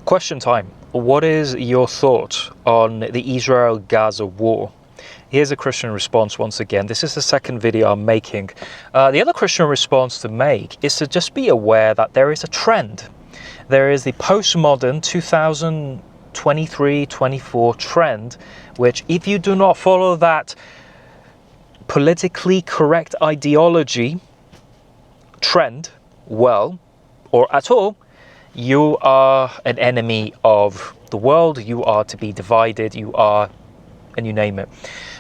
Question time. What is your thought on the Israel-Gaza war? Here's a Christian response once again. This is the second video I'm making. The other Christian response to make is to just be aware that there is a trend. There is the postmodern 2023-24 trend, which if you do not follow that politically correct ideology trend well, or at all, you are an enemy of the world, you are to be divided, you are, and you name it.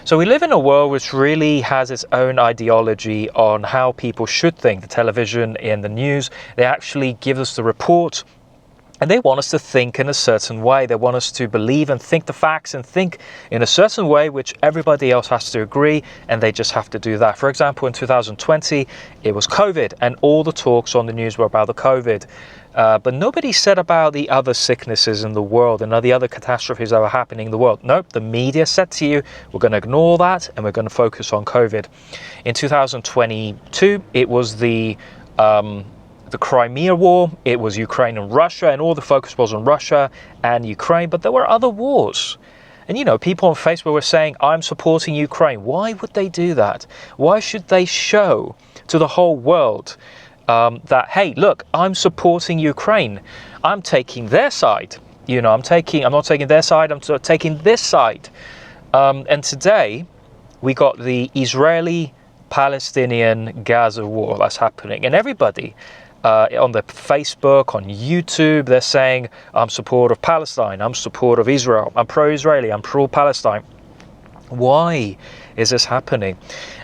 So we live in a world which really has its own ideology on how people should think. The television and the news, they actually give us the report and they want us to think in a certain way. They want us to believe and think the facts and think in a certain way, which everybody else has to agree, and they just have to do that. For example, in 2020, it was COVID, and all the talks on the news were about the COVID. But nobody said about the other sicknesses in the world and the other catastrophes that were happening in the world. Nope, the media said to you, we're going to ignore that and we're going to focus on COVID. In 2022, it was the Crimea War, it was Ukraine and Russia, and all the focus was on Russia and Ukraine, but there were other wars. And you know, people on Facebook were saying, I'm supporting Ukraine. Why would they do that? Why should they show to the whole world that, hey, look, I'm supporting Ukraine. I'm taking their side. You know, I'm not taking their side, I'm taking this side. And today, we got the Israeli-Palestinian Gaza war that's happening. And everybody on the Facebook, on YouTube, they're saying, I'm supportive of Palestine, I'm supportive of Israel, I'm pro-Israeli, I'm pro-Palestine. Why is this happening?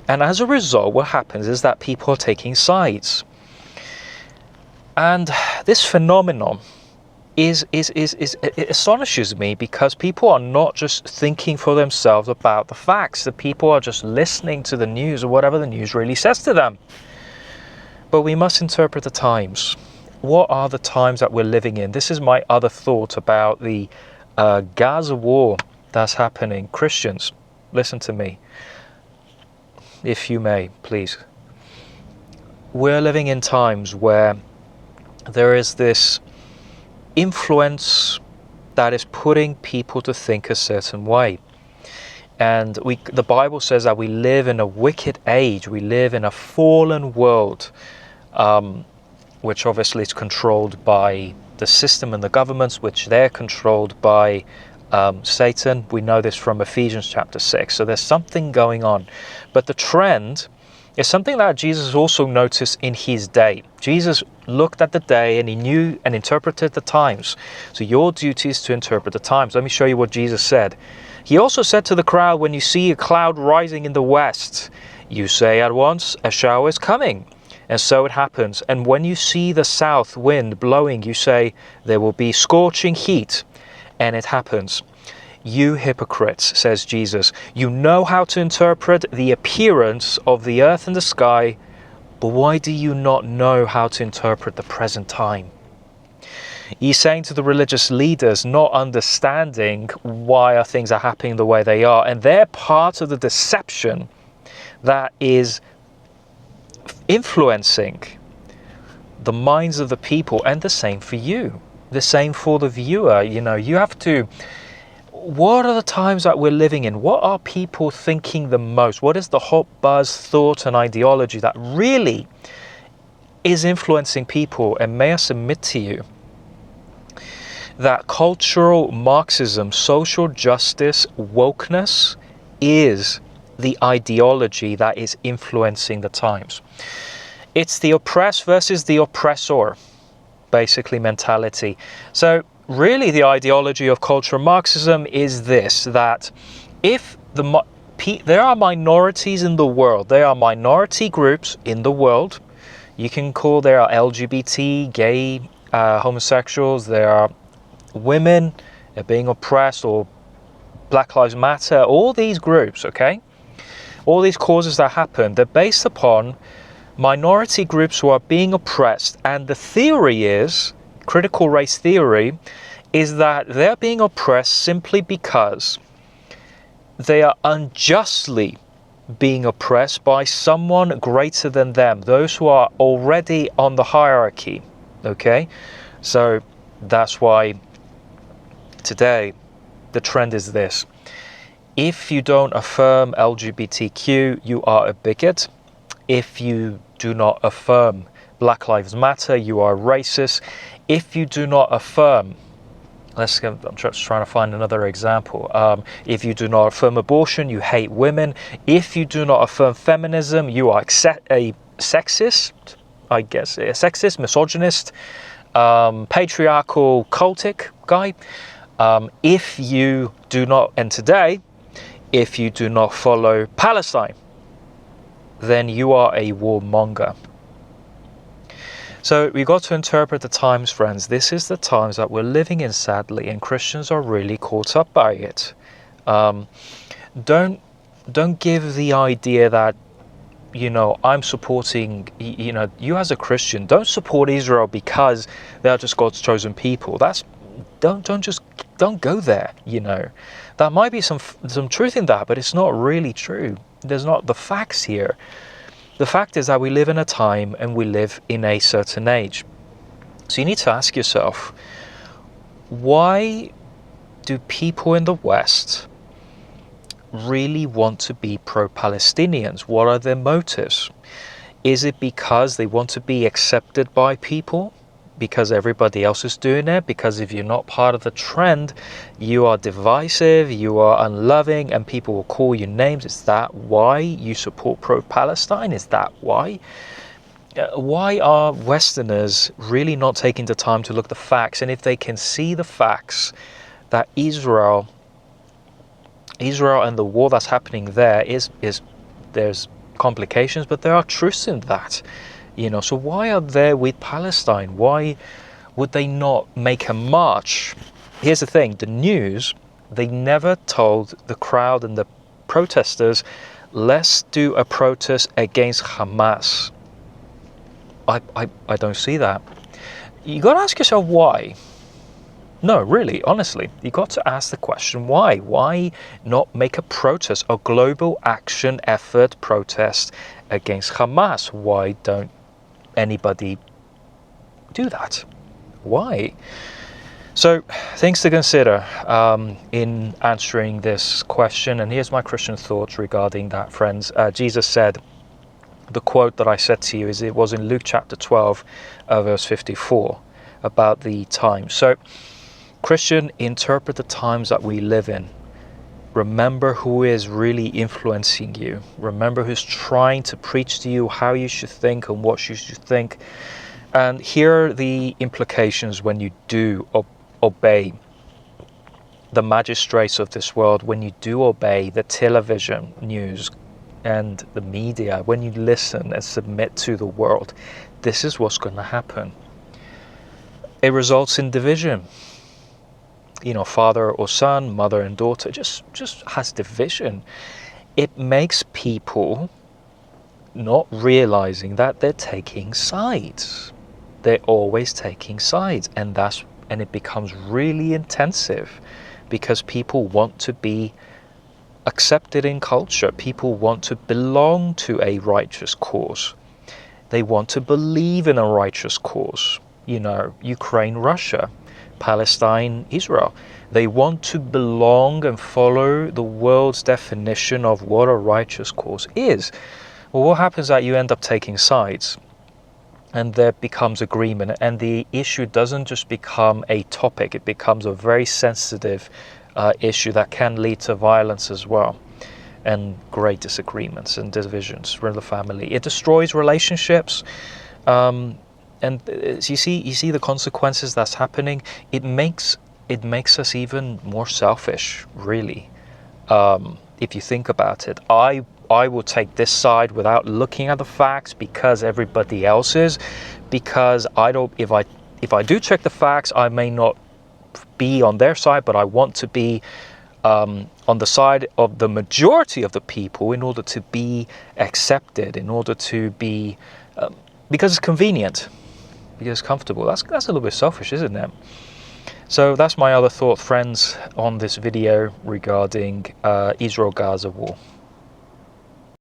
And as a result, what happens is that people are taking sides. And this phenomenon it astonishes me, because people are not just thinking for themselves about the facts. The people are just listening to the news or whatever the news really says to them. But we must interpret the times. What are the times that we're living in? This is my other thought about the Gaza war that's happening. Christians, listen to me, if you may, please. We're living in times where there is this influence that is putting people to think a certain way. And the Bible says that we live in a wicked age. We live in a fallen world, which obviously is controlled by the system and the governments, which they're controlled by Satan. We know this from Ephesians chapter 6. So there's something going on. But the trend is something that Jesus also noticed in his day. Jesus looked at the day and he knew and interpreted the times. So your duty is to interpret the times. Let me show you what Jesus said. He also said to the crowd, when you see a cloud rising in the west, you say at once, a shower is coming. And so it happens. And when you see the south wind blowing, you say, there will be scorching heat. And it happens. You hypocrites, says Jesus, you know how to interpret the appearance of the earth and the sky, but why do you not know how to interpret the present time? He's saying to the religious leaders, not understanding why things are happening the way they are, and they're part of the deception that is influencing the minds of the people, and the same for you, the same for the viewer. You know, you have to. What are the times that we're living in? What are people thinking the most? What is the hot buzz thought and ideology that really is influencing people? And may I submit to you that cultural Marxism, social justice, wokeness is the ideology that is influencing the times. It's the oppressed versus the oppressor, basically, mentality. So really, the ideology of cultural Marxism is this, that if there are minorities in the world, there are minority groups in the world, you can call there are LGBT, gay, homosexuals, there are women being oppressed, or Black Lives Matter, all these groups, okay? All these causes that happen, they're based upon minority groups who are being oppressed. And the theory is, critical race theory, is that they're being oppressed simply because they are unjustly being oppressed by someone greater than them, those who are already on the hierarchy, okay? So that's why today, the trend is this. If you don't affirm LGBTQ, you are a bigot. If you do not affirm Black Lives Matter, you are racist. If you do not affirm, I'm just trying to find another example. If you do not affirm abortion, you hate women. If you do not affirm feminism, you are a sexist, I guess, a sexist, misogynist, patriarchal, cultic guy. If you do not, and today, if you do not follow Palestine, then you are a warmonger. So we got to interpret the times, friends. This is the times that we're living in, sadly, and Christians are really caught up by it. Don't give the idea that, I'm supporting, you as a Christian, don't support Israel because they are just God's chosen people. Don't go there, That might be some truth in that, but it's not really true. There's not the facts here. The fact is that we live in a time and we live in a certain age. So you need to ask yourself, why do people in the West really want to be pro-Palestinians? What are their motives? Is it because they want to be accepted by people? Because everybody else is doing it? Because if you're not part of the trend, you are divisive, you are unloving, and people will call you names? Is that why you support pro-Palestine? Is that why? Why are Westerners really not taking the time to look at the facts? And if they can see the facts that Israel and the war that's happening there there's complications, but there are truths in that. So why are they with Palestine? Why would they not make a march? Here's the thing, the news, they never told the crowd and the protesters, let's do a protest against Hamas. I don't see that. You got to ask yourself why. No, really, honestly, you got to ask the question why. Why not make a protest, a global action effort protest against Hamas? Why don't anybody do that? Why? So things to consider in answering this question, and here's my Christian thoughts regarding that, friends. Jesus said, the quote that I said to you it was in Luke chapter 12 verse 54 about the time. So Christian, interpret the times that we live in. Remember who is really influencing you. Remember who's trying to preach to you how you should think and what you should think. And here are the implications when you do obey the magistrates of this world, when you do obey the television news and the media, when you listen and submit to the world. This is what's going to happen. It results in division. Father or son, mother and daughter, just has division. It makes people not realizing that they're taking sides. They're always taking sides, and it becomes really intensive because people want to be accepted in culture. People want to belong to a righteous cause. They want to believe in a righteous cause. Ukraine, Russia, Palestine, Israel. They want to belong and follow the world's definition of what a righteous cause is. Well, what happens is that you end up taking sides, and there becomes agreement, and the issue doesn't just become a topic, it becomes a very sensitive issue that can lead to violence as well, and great disagreements and divisions in the family. It destroys relationships. And you see the consequences that's happening. It makes us even more selfish, really. If you think about it, I will take this side without looking at the facts because everybody else is. Because I don't. If I do check the facts, I may not be on their side, but I want to be on the side of the majority of the people in order to be accepted, in order to be because it's convenient. Because it's comfortable. That's a little bit selfish, isn't it? So that's my other thought, friends, on this video regarding Israel-Gaza war.